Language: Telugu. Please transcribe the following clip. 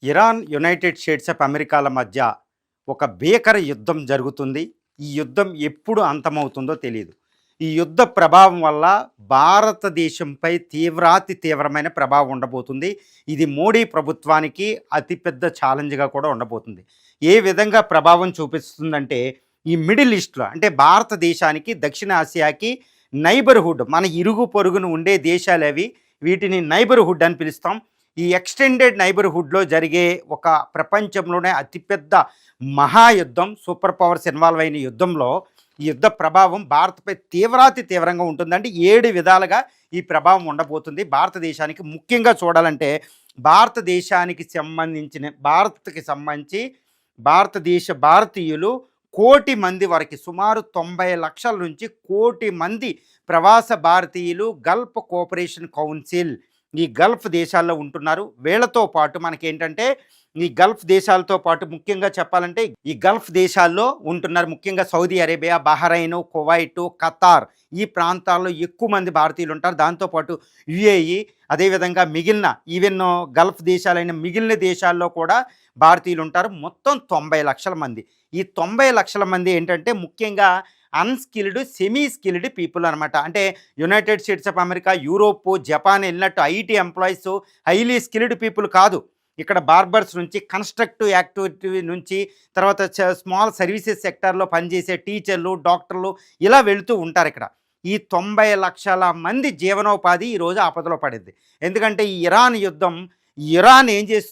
ఇరాన్, యునైటెడ్ స్టేట్స్ ఆఫ్ అమెరికాల మధ్య ఒక భీకర యుద్ధం జరుగుతుంది. ఈ యుద్ధం ఎప్పుడు అంతమవుతుందో తెలీదు. ఈ యుద్ధ ప్రభావం వల్ల భారతదేశంపై తీవ్రమైన ప్రభావం ఉండబోతుంది. ఇది మోడీ ప్రభుత్వానికి అతిపెద్ద ఛాలెంజ్‌గా కూడా ఉండబోతుంది. ఏ విధంగా ప్రభావం చూపిస్తుందంటే, ఈ మిడిల్ ఈస్ట్‌లో అంటే భారతదేశానికి, దక్షిణ ఆసియాకి నైబర్‌హుడ్ మన ఇరుగు పొరుగున ఉండే దేశాలవి. వీటిని నైబర్‌హుడ్ అని పిలుస్తాం. ఈ ఎక్స్టెండెడ్ నైబర్‌హుడ్‌లో జరిగే ఒక ప్రపంచంలోనే అతిపెద్ద మహాయుద్ధం, సూపర్ పవర్స్ ఇన్వాల్వ్ అయిన యుద్ధంలో ఈ యుద్ధ ప్రభావం భారత్‌పై తీవ్రంగా ఉంటుంది. అంటే 7 విధాలుగా ఈ ప్రభావం ఉండబోతుంది. భారతదేశానికి ముఖ్యంగా చూడాలంటే భారత్‌కి సంబంధించి భారతీయులు 1,00,00,000 మంది వరకు, సుమారు 90 లక్షల నుంచి 1,00,00,000 మంది ప్రవాస భారతీయులు గల్ఫ్ కోఆపరేషన్ కౌన్సిల్ ఈ గల్ఫ్ దేశాల్లో ఉంటున్నారు. వీళ్ళతో పాటు మనకేంటంటే ఈ గల్ఫ్ దేశాలతో పాటు ముఖ్యంగా చెప్పాలంటే ఈ గల్ఫ్ దేశాల్లో ఉంటున్నారు. ముఖ్యంగా Saudi Arabia, Bahrain, Kuwait, Qatar ఈ ప్రాంతాల్లో ఎక్కువ మంది భారతీయులు ఉంటారు. దాంతోపాటు యుఏఈ, అదేవిధంగా మిగిలిన గల్ఫ్ దేశాలైన మిగిలిన దేశాల్లో కూడా భారతీయులు ఉంటారు. మొత్తం 90 లక్షల మంది. ఈ 90 లక్షల మంది ఏంటంటే ముఖ్యంగా అన్‌స్కిల్డ్, సెమీ స్కిల్డ్ పీపుల్ అనమాట. అంటే United States of America, Europe, Japan వెళ్ళినట్టు IT employees, highly skilled people కాదు. ఇక్కడ బార్బర్స్ నుంచి, కన్‌స్ట్రక్టివ్ యాక్టివిటీ నుంచి, తర్వాత స్మాల్ సర్వీసెస్ సెక్టార్‌లో పనిచేసే టీచర్లు, డాక్టర్లు ఇలా వెళుతూ ఉంటారు ఇక్కడ. ఈ 90 లక్షల మంది జీవనోపాధి ఈరోజు ఆపదలో పడింది. ఎందుకంటే ఈ ఇరాన్ యుద్ధం, ఇరాన్ ఏం చేస్తుంది